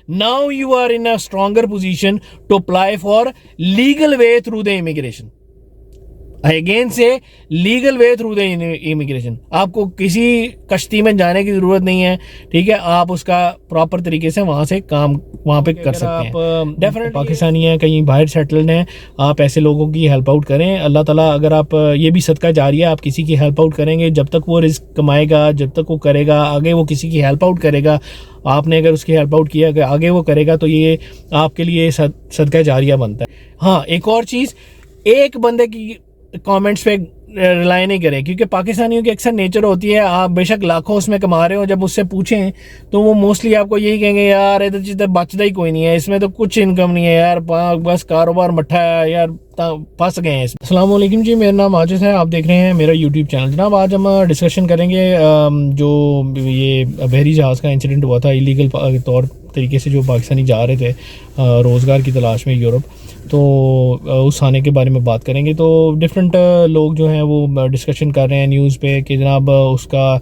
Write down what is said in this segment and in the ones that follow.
Now you are in a stronger position to apply for legal way through the immigration. Again say legal way through the immigration. आपको किसी कश्ती में जाने की ज़रूरत नहीं है, ठीक है. आप उसका प्रॉपर तरीके से वहाँ से काम वहाँ पे कर सकते हैं. आप डेफिनेटली पाकिस्तानी हैं, कहीं बाहर सेटल्ड हैं, आप ऐसे लोगों की हेल्प आउट करें. अल्लाह ताला, अगर आप ये भी सदका जारी है, आप किसी की हेल्प आउट करेंगे, जब तक वो रिस्क कमाएगा, जब तक वो करेगा, आगे वो किसी की हेल्प आउट करेगा, आपने अगर उसकी हेल्प आउट किया, अगर आगे वो करेगा, तो ये आपके लिए सदका जारिया बनता है. हाँ, एक और चीज़, एक बंदे की कमेंट्स पे रिलाई नहीं करें, क्योंकि पाकिस्तानियों की अक्सर नेचर होती है, आप बेशक लाखों उसमें कमा रहे हो, जब उससे पूछें तो वो मोस्टली आपको यही कहेंगे, यार इधर जिधर बचता ही कोई नहीं है, इसमें तो कुछ इनकम नहीं है यार, बस कारोबार मट्ठा है यार, फंस गए हैं इसमें. अस्सलाम वालेकुम जी, मेरा नाम आजिज़ है, आप देख रहे हैं मेरा यूट्यूब चैनल. जनाब, आज हम डिस्कशन करेंगे जो ये बहरी जहाज़ का इंसिडेंट हुआ था, इलीगल तौर तरीके से जो पाकिस्तानी जा रहे थे रोज़गार की तलाश में यूरोप, तो उस आने के बारे में बात करेंगे. तो डिफरेंट लोग जो हैं वो डिस्कशन कर रहे हैं न्यूज़ पे कि जनाब उसका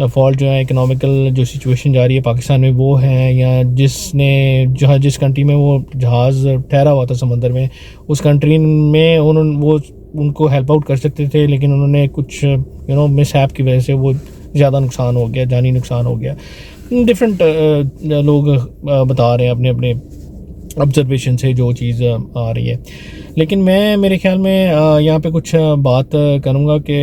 फॉल्ट जो है इकोनॉमिकल जो सिचुएशन जा रही है पाकिस्तान में वो है, या जिस कंट्री में वो जहाज़ ठहरा हुआ था समंदर में, उस कंट्री में उनको हेल्प आउट कर सकते थे, लेकिन उन्होंने कुछ मिसहैप की वजह से वो ज़्यादा नुकसान हो गया, जानी नुकसान हो गया. डिफरेंट लोग बता रहे हैं अपने अपने ऑब्जर्वेशन से जो चीज़ आ रही है. लेकिन मैं मेरे ख्याल में यहाँ पे कुछ बात करूँगा कि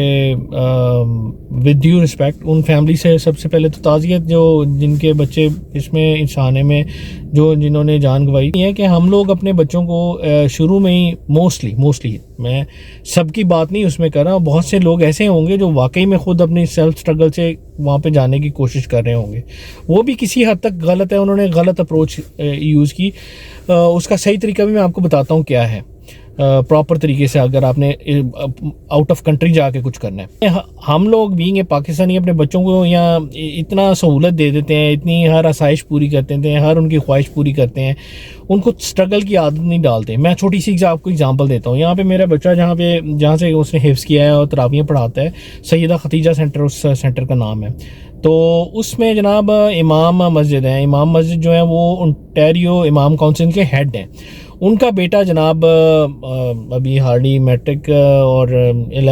विद ड्यू रिस्पेक्ट उन फैमिली से सबसे पहले तो ताज़ियत जो जिनके बच्चे इसमें इंसाने में जिन्होंने जान गंवाई है, कि हम लोग अपने बच्चों को शुरू में ही मोस्टली मैं सबकी बात नहीं उसमें कर रहा हूँ, बहुत से लोग ऐसे होंगे जो वाकई में ख़ुद अपनी सेल्फ स्ट्रगल से वहाँ पे जाने की कोशिश कर रहे होंगे. वो भी किसी हद तक गलत है, उन्होंने गलत अप्रोच यूज़ की. उसका सही तरीका भी मैं आपको बताता हूँ क्या है. प्रॉपर तरीके से अगर आपने आउट ऑफ कंट्री जाके कुछ करना है, हम लोग बीइंग ए पाकिस्तानी अपने बच्चों को यहाँ इतना सहूलत दे देते हैं, इतनी हर आसाइश पूरी करते हैं, हर उनकी ख्वाहिश पूरी करते हैं, उनको स्ट्रगल की आदत नहीं डालते. मैं छोटी सी आपको एग्जांपल देता हूँ. यहाँ पे मेरा बच्चा जहाँ से उसने हिफ्ज़ किया है और तरावियाँ पढ़ाता है, सैयदा खतीजा सेंटर उस सेंटर का नाम है. तो उसमें जनाब इमाम मस्जिद है. इमाम मस्जिद जो है वो ओंटारियो इमाम काउंसिल के हेड हैं. उनका बेटा जनाब अभी हार्डली मैट्रिक और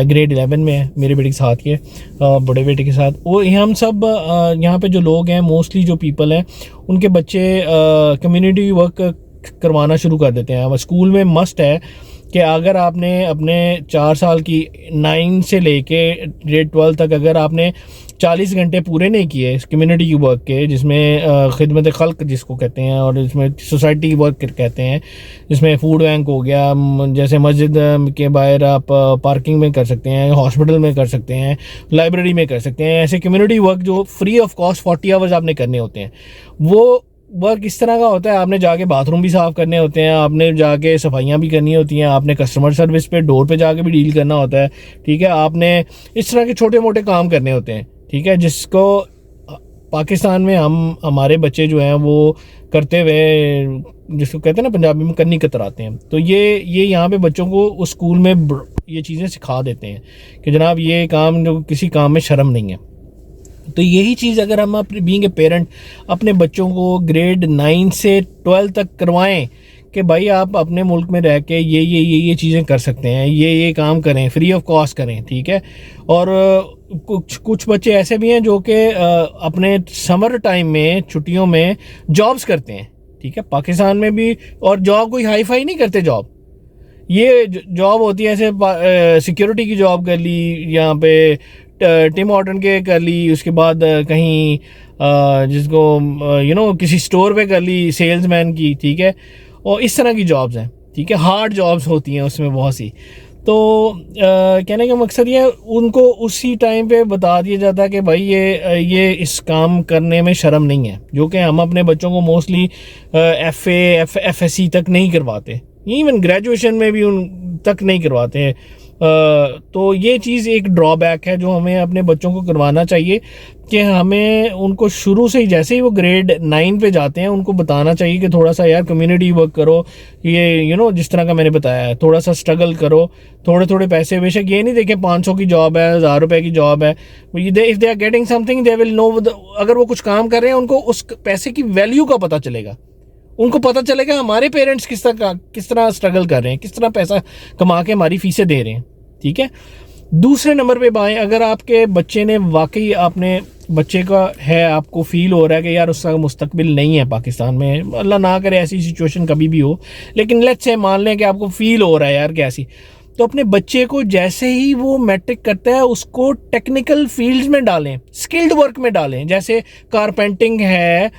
ग्रेड 11 में है, मेरे बेटे के साथ ही है, बड़े बेटे के साथ. वो हम सब यहाँ पे जो लोग हैं, मोस्टली जो पीपल हैं, उनके बच्चे कम्युनिटी वर्क करवाना शुरू कर देते हैं. स्कूल में मस्ट है कि अगर आपने अपने 4 साल की 9 से लेके ग्रेड 12 तक अगर आपने 40 घंटे पूरे नहीं किए कम्युनिटी की वर्क के, जिसमें खिदमत खल्क जिसको कहते हैं, और इसमें सोसाइटी वर्क कहते हैं, जिसमें फूड बैंक हो गया, जैसे मस्जिद के बाहर आप पार्किंग में कर सकते हैं, हॉस्पिटल में कर सकते हैं, लाइब्रेरी में कर सकते हैं. ऐसे कम्युनिटी वर्क जो फ्री ऑफ कॉस्ट 40 आवर्स आपने करने होते हैं. वो वर्क इस तरह का होता है, आपने जाके बाथरूम भी साफ़ करने होते हैं, आपने जाके सफाइयाँ भी करनी होती हैं, आपने कस्टमर सर्विस पे डोर पे जाके भी डील करना होता है, ठीक है. आपने इस तरह के छोटे मोटे काम करने होते हैं, ठीक है, जिसको पाकिस्तान में हमारे बच्चे जो हैं वो करते हुए, जिसको कहते हैं ना पंजाबी में, कन्नी कतराते हैं. तो ये यहाँ पे बच्चों को उस स्कूल में ये चीज़ें सिखा देते हैं कि जनाब ये काम जो किसी काम में शर्म नहीं है. तो यही चीज़ अगर हम अपने बीइंग ए पेरेंट अपने बच्चों को ग्रेड 9 से 12 तक करवाएं कि भाई आप अपने मुल्क में रह के ये चीज़ें कर सकते हैं, ये काम करें, फ्री ऑफ कॉस्ट करें, ठीक है. और कुछ बच्चे ऐसे भी हैं जो कि अपने समर टाइम में, छुट्टियों में जॉब्स करते हैं, ठीक है, पाकिस्तान में भी. और जॉब कोई हाई फाई नहीं करते. ये जॉब होती है ऐसे सिक्योरिटी की जॉब कर ली, यहाँ पे टिम हॉर्टन के कर ली, उसके बाद कहीं जिसको किसी स्टोर पे कर ली, सेल्समैन की, ठीक है. और इस तरह की जॉब्स हैं, ठीक है, हार्ड जॉब्स होती हैं उसमें बहुत सी. तो कहने का मकसद ये है, उनको उसी टाइम पे बता दिया जाता है कि भाई ये इस काम करने में शर्म नहीं है, जो कि हम अपने बच्चों को मोस्टली FA FSC तक नहीं करवाते, इवन ग्रेजुएशन में भी उन तक नहीं करवाते हैं. तो ये चीज़ एक ड्रॉबैक है जो हमें अपने बच्चों को करवाना चाहिए कि हमें उनको शुरू से ही, जैसे ही वो ग्रेड 9 पे जाते हैं, उनको बताना चाहिए कि थोड़ा सा यार कम्युनिटी वर्क करो, ये जिस तरह का मैंने बताया है, थोड़ा सा स्ट्रगल करो, थोड़े थोड़े पैसे, बेशक ये नहीं देखें 500 की जॉब है, 1000 रुपये की जॉब है, if they are getting something they will know, अगर वो कुछ काम कर रहे हैं उनको उस पैसे की वैल्यू का पता चलेगा, उनको पता चलेगा हमारे पेरेंट्स किस तरह स्ट्रगल कर रहे हैं, किस तरह पैसा कमा के हमारी फीसें दे रहे हैं। ठीक है, दूसरे नंबर पे बाएं, अगर आपके बच्चे ने वाकई, आपने बच्चे का है, आपको फील हो रहा है कि यार उसका मुस्तकबिल नहीं है पाकिस्तान में, अल्लाह ना करे ऐसी सिचुएशन कभी भी हो, लेकिन लेट्स से मान लें कि आपको फील हो रहा है यार कैसी, तो अपने बच्चे को जैसे ही वो मैट्रिक करता है उसको टेक्निकल फील्ड्स में डालें, स्किल्ड वर्क में डालें, जैसे कारपेंटिंग है,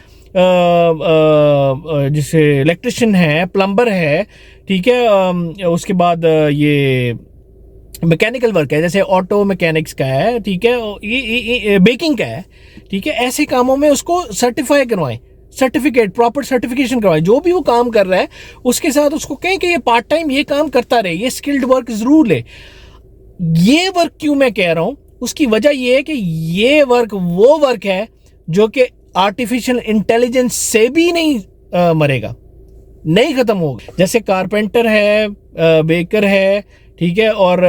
जैसे इलेक्ट्रिशियन है, प्लम्बर है, ठीक है, उसके बाद ये मैकेनिकल वर्क है, जैसे ऑटो मैकेनिक्स का है, ठीक है, ये बेकिंग का है, ठीक है, ऐसे कामों में उसको सर्टिफाई करवाएं, सर्टिफिकेट, प्रॉपर सर्टिफिकेशन करवाएं, जो भी वो काम कर रहा है उसके साथ उसको कहें कि ये पार्ट टाइम ये काम करता रहे, ये स्किल्ड वर्क जरूर ले। ये वर्क क्यों मैं कह रहा हूं, उसकी वजह ये है कि ये वर्क वो वर्क है जो कि आर्टिफिशियल इंटेलिजेंस से भी नहीं मरेगा, नहीं खत्म होगा। जैसे कारपेंटर है, बेकर है, ठीक है, और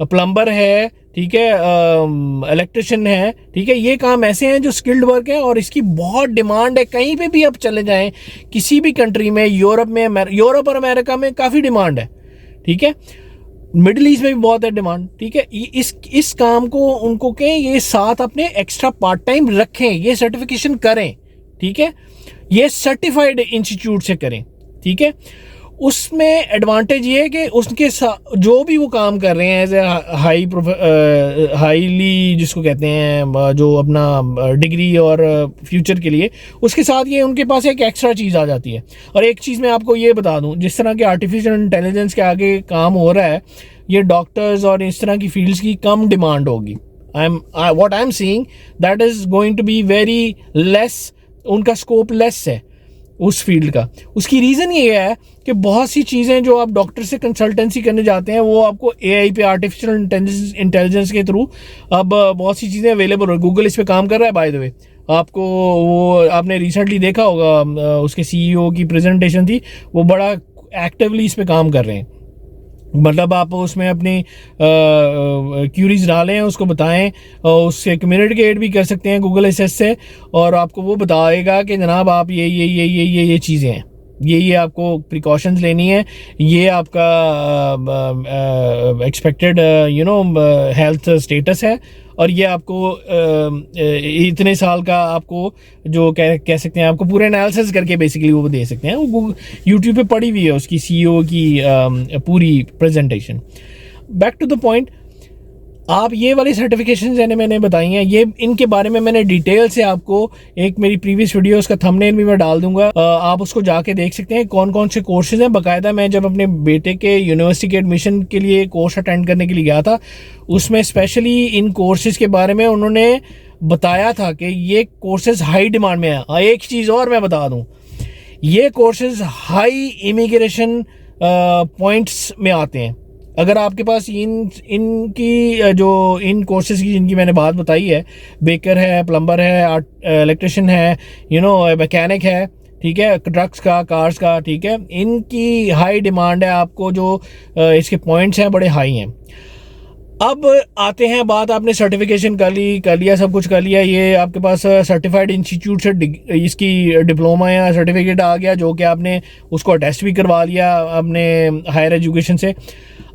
प्लम्बर है, ठीक है, इलेक्ट्रिशियन है, ठीक है, ये काम ऐसे हैं जो स्किल्ड वर्क है और इसकी बहुत डिमांड है। कहीं पे भी आप चले जाएं, किसी भी कंट्री में, यूरोप और अमेरिका में काफ़ी डिमांड है, ठीक है, मिडिल ईस्ट में भी बहुत है डिमांड, ठीक है। इस काम को उनको कहें ये साथ अपने एक्स्ट्रा पार्ट टाइम रखें, ये सर्टिफिकेशन करें, ठीक है, ये सर्टिफाइड इंस्टीट्यूट से करें, ठीक है। उसमें एडवांटेज ये है कि उसके साथ जो भी वो काम कर रहे हैं एज ए हाईली जिसको कहते हैं, जो अपना डिग्री और फ्यूचर के लिए, उसके साथ ये उनके पास एक एक्स्ट्रा चीज़ आ जाती है। और एक चीज़ मैं आपको ये बता दूं, जिस तरह के आर्टिफिशियल इंटेलिजेंस के आगे काम हो रहा है, ये डॉक्टर्स और इस तरह की फील्ड्स की कम डिमांड होगी। What I am seeing that is going to be very less, उनका स्कोप लेस है उस फील्ड का। उसकी रीज़न ये है कि बहुत सी चीज़ें जो आप डॉक्टर से कंसल्टेंसी करने जाते हैं वो आपको एआई पे, आर्टिफिशियल इंटेलिजेंस के थ्रू अब बहुत सी चीज़ें अवेलेबल हो। गूगल इस पे काम कर रहा है, बाय द वे। आपको वो आपने रिसेंटली देखा होगा, उसके सीईओ की प्रेजेंटेशन थी, वो बड़ा एक्टिवली इस पे काम कर रहे हैं। मतलब आप उसमें अपनी क्यूरीज डालें, उसको बताएं, उससे कम्युनिकेट भी कर सकते हैं गूगल असिस्टेंट से, और आपको वो बताएगा कि जनाब आप ये चीज़ें हैं, ये आपको प्रिकॉशंस लेनी है, ये आपका एक्सपेक्टेड हेल्थ स्टेटस है, और ये आपको इतने साल का आपको जो कह सकते हैं, आपको पूरे एनालिसिस करके बेसिकली वो दे सकते हैं। वो यूट्यूब पे पड़ी हुई है उसकी सीईओ की पूरी presentation. Back to the point, आप ये वाली सर्टिफिकेशन मैंने बताई हैं, ये इनके बारे में मैंने डिटेल से आपको एक मेरी प्रीवियस वीडियो, उसका थंबनेल भी मैं डाल दूंगा, आप उसको जाके देख सकते हैं कौन कौन से कोर्सेज हैं। बाकायदा मैं जब अपने बेटे के यूनिवर्सिटी के एडमिशन के लिए कोर्स अटेंड करने के लिए गया था, उसमें स्पेशली इन कोर्सेज के बारे में उन्होंने बताया था कि ये कोर्सेज हाई डिमांड में है। एक चीज़ और मैं बता दूँ, ये कोर्सेज हाई इमिग्रेशन पॉइंट्स में आते हैं। अगर आपके पास इनकी जो इन कोर्सेज की जिनकी मैंने बात बताई है, बेकर है, प्लम्बर है, इलेक्ट्रिशियन है, मैकेनिक है, ठीक है, ट्रक्स का, कार्स का, ठीक है, इनकी हाई डिमांड है। आपको जो इसके पॉइंट्स हैं बड़े हाई हैं। अब आते हैं बात, आपने सर्टिफिकेशन कर लिया, सब कुछ कर लिया, ये आपके पास सर्टिफाइड इंस्टीट्यूट से इसकी डिप्लोमा या सर्टिफिकेट आ गया, जो कि आपने उसको अटेस्ट भी करवा लिया अपने हायर एजुकेशन से।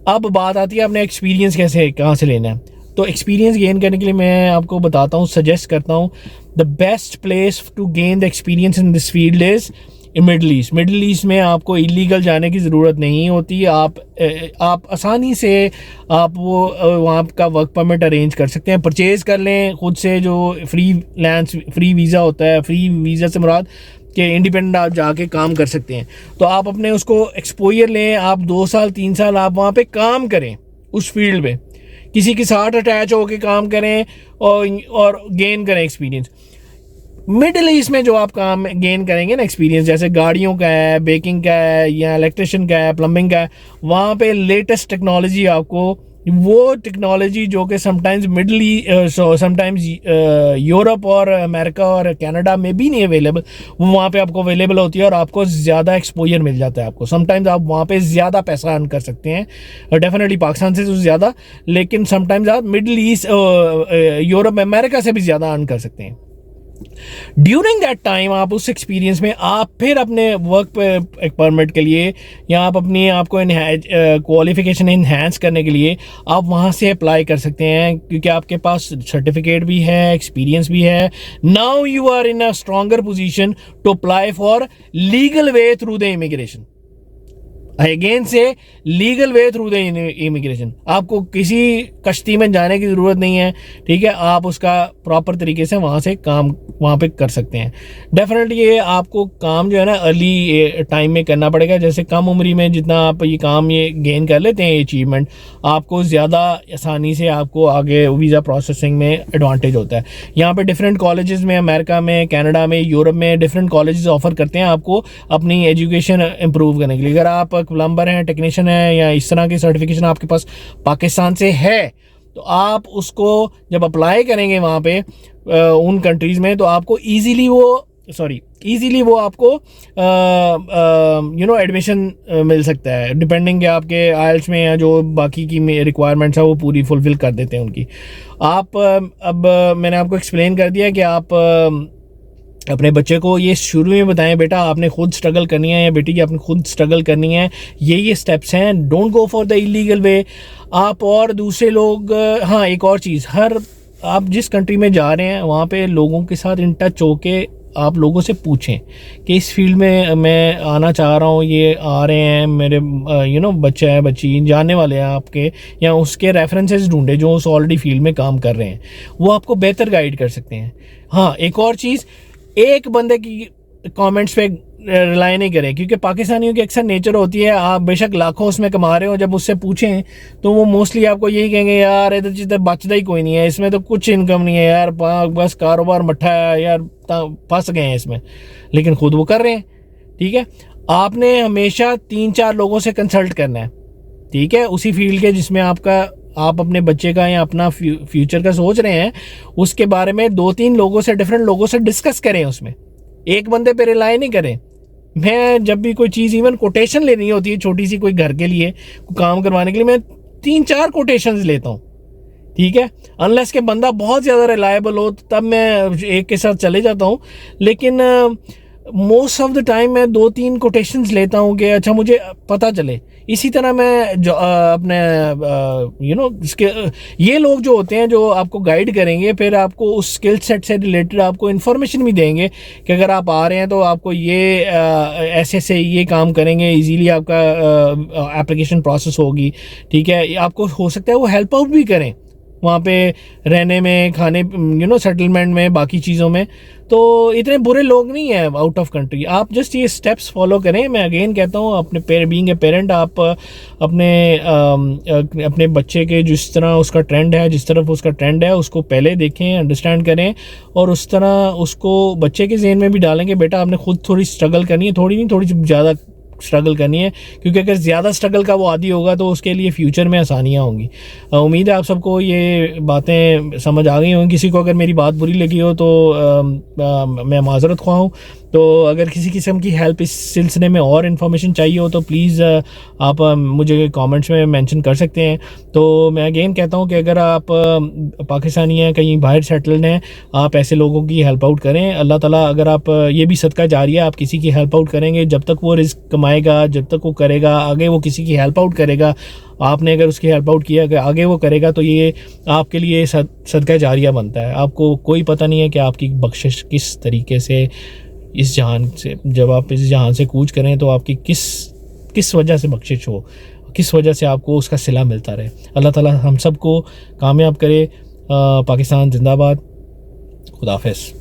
अब बात आती है अपने एक्सपीरियंस कहाँ से लेना है। तो एक्सपीरियंस गेन करने के लिए मैं आपको बताता हूँ, सजेस्ट करता हूँ, the best place to gain the experience in this field is Middle East. Middle East में आपको इलीगल जाने की ज़रूरत नहीं होती। आप आसानी से आप वो वहाँ का वर्क परमिट अरेंज कर सकते हैं, परचेज़ कर लें खुद से, जो फ्री वीज़ा होता है। फ्री वीज़ा से मुराद कि इंडिपेंडेंट आप जाके काम कर सकते हैं। तो आप अपने उसको एक्सपोजर लें, आप 2 साल 3 साल आप वहाँ पे काम करें उस फील्ड में, किसी के साथ अटैच होकर काम करें और गेन करें एक्सपीरियंस। मिडिल ईस्ट में जो आप काम गेन करेंगे ना एक्सपीरियंस, जैसे गाड़ियों का है, बेकिंग का है, या इलेक्ट्रिशियन का है, प्लम्बिंग का है, वहाँ पे लेटेस्ट टेक्नोलॉजी आपको वो टेक्नोलॉजी जो कि समटाइम्स समटाइम्स यूरोप और अमेरिका और कनाडा में भी नहीं अवेलेबल, वो वहाँ पे आपको अवेलेबल होती है और आपको ज़्यादा एक्सपोजर मिल जाता है। आपको समटाइम्स आप वहाँ पे ज़्यादा पैसा अर्न कर सकते हैं, डेफिनेटली पाकिस्तान से तो ज़्यादा, लेकिन समटाइम्स आप मिडल ईस्ट, यूरोप, अमेरिका से भी ज़्यादा अर्न कर सकते हैं। ड्यूरिंग दैट टाइम आप उस एक्सपीरियंस में आप फिर अपने वर्क पे एक परमिट के लिए या आप अपनी आपको क्वालिफिकेशन इन्हांस करने के लिए आप वहाँ से अप्लाई कर सकते हैं, क्योंकि आपके पास सर्टिफिकेट भी है, एक्सपीरियंस भी है। Now you are in a stronger position to apply for legal way through the immigration. Again say legal way through the immigration. आपको किसी कश्ती में जाने की ज़रूरत नहीं है, ठीक है। आप उसका प्रॉपर तरीके से वहाँ से काम वहाँ पे कर सकते हैं। डेफिनेटली ये आपको काम जो है ना अर्ली टाइम में करना पड़ेगा। जैसे कम उम्री में जितना आप ये काम ये गेन कर लेते हैं, अचीवमेंट, आपको ज़्यादा आसानी से आपको आगे वीज़ा प्रोसेसिंग में एडवांटेज होता है। यहाँ पे डिफरेंट कॉलेजेस में, अमेरिका में, कनाडा में, यूरोप में डिफरेंट कॉलेजेस ऑफर करते हैं आपको अपनी एजुकेशन इम्प्रूव करने के लिए। अगर आप प्लम्बर हैं, टेक्नीशियन है, या इस तरह की सर्टिफिकेशन आपके पास पाकिस्तान से है, तो आप उसको जब अप्लाई करेंगे वहाँ पे उन कंट्रीज़ में, तो आपको ईजीली वो आपको एडमिशन मिल सकता है, डिपेंडिंग कि आपके आइल्स में या जो बाकी की रिक्वायरमेंट्स है वो पूरी फुलफिल कर देते हैं उनकी। आप अब मैंने आपको एक्सप्लेन कर दिया कि आप अपने बच्चे को ये शुरू में बताएं, बेटा आपने खुद स्ट्रगल करनी है या बेटी की आपने खुद स्ट्रगल करनी है, ये स्टेप्स हैं, don't go for the illegal way. आप और दूसरे लोग, हाँ एक और चीज़, आप जिस कंट्री में जा रहे हैं वहाँ पे लोगों के साथ इन टच होके आप लोगों से पूछें कि इस फील्ड में मैं आना चाह रहा हूँ, ये आ रहे हैं मेरे बच्चे हैं, बच्ची जानने वाले हैं आपके, या उसके रेफरेंसेस ढूंढे जो उस ऑलरेडी फील्ड में काम कर रहे हैं, वो आपको बेहतर गाइड कर सकते हैं। हाँ एक और चीज़, एक बंदे की कमेंट्स पे रिलाई नहीं करें, क्योंकि पाकिस्तानियों की अक्सर नेचर होती है, आप बेशक लाखों उसमें कमा रहे हो, जब उससे पूछें तो वो मोस्टली आपको यही कहेंगे, यार इधर जिधर बचता ही कोई नहीं है, इसमें तो कुछ इनकम नहीं है यार, बस कारोबार मट्ठा है यार, फंस गए हैं इसमें, लेकिन खुद वो कर रहे हैं। ठीक है, आपने हमेशा 3-4 लोगों से कंसल्ट करना है, ठीक है, उसी फील्ड के जिसमें आप अपने बच्चे का या अपना फ्यूचर का सोच रहे हैं, उसके बारे में 2-3 लोगों से, डिफरेंट लोगों से डिस्कस करें। उसमें एक बंदे पे रिलाई नहीं करें। मैं जब भी कोई चीज़, इवन कोटेशन लेनी होती है छोटी सी कोई घर के लिए काम करवाने के लिए, मैं 3-4 कोटेशंस लेता हूँ, ठीक है, अनलेस के बंदा बहुत ज़्यादा रिलायबल हो तब मैं एक के साथ चले जाता हूँ, लेकिन मोस्ट ऑफ द टाइम मैं 2-3 कोटेशंस लेता हूँ कि अच्छा मुझे पता चले। इसी तरह मैं जो अपने इसके ये लोग जो होते हैं जो आपको गाइड करेंगे, फिर आपको उस स्किल सेट से रिलेटेड आपको इन्फॉर्मेशन भी देंगे कि अगर आप आ रहे हैं तो आपको ये ऐसे से ये काम करेंगे, इजीली आपका एप्लीकेशन प्रोसेस होगी, ठीक है। आपको हो सकता है वो हेल्प आउट भी करें वहाँ पे रहने में, खाने, सेटलमेंट में, बाकी चीज़ों में। तो इतने बुरे लोग नहीं हैं आउट ऑफ कंट्री। आप जस्ट ये स्टेप्स फॉलो करें। मैं अगेन कहता हूँ, अपने बीइंग ए पेरेंट, आप अपने बच्चे के जिस तरह उसका ट्रेंड है, जिस तरफ उसका ट्रेंड है, उसको पहले देखें, अंडरस्टैंड करें, और उस तरह उसको बच्चे के ज़हन में भी डालें कि बेटा आपने खुद थोड़ी स्ट्रगल करनी है, थोड़ी नहीं थोड़ी ज़्यादा स्ट्रगल करनी है, क्योंकि अगर ज़्यादा स्ट्रगल का वो आदी होगा तो उसके लिए फ्यूचर में आसानियाँ होंगी। उम्मीद है आप सबको ये बातें समझ आ गई होंगी। किसी को अगर मेरी बात बुरी लगी हो तो मैं माज़रत ख्वाह हूँ। तो अगर किसी किस्म की हेल्प इस सिलसिले में और इन्फॉर्मेशन चाहिए हो तो प्लीज़ आप मुझे कमेंट्स में मेंशन कर सकते हैं। तो मैं अगेन कहता हूँ कि अगर आप पाकिस्तानी हैं, कहीं बाहर सेटल्ड हैं, आप ऐसे लोगों की हेल्प आउट करें। अल्लाह ताला, अगर आप ये भी सदका जारिया, आप किसी की हेल्प आउट करेंगे, जब तक वो रिस्क कमाएगा, जब तक वो करेगा, आगे वो किसी की हेल्प आउट करेगा, आपने अगर उसकी हेल्प आउट किया, अगर आगे वो करेगा, तो ये आपके लिए सदका जारिया बनता है। आपको कोई पता नहीं है कि आपकी बख्शिश किस तरीके से इस जहान से, जब आप इस जहान से कूच करें तो आपकी किस वजह से बख्शिश हो, किस वजह से आपको उसका सिला मिलता रहे। अल्लाह ताला हम सबको कामयाब करे। पाकिस्तान जिंदाबाद। खुदा हाफिज़।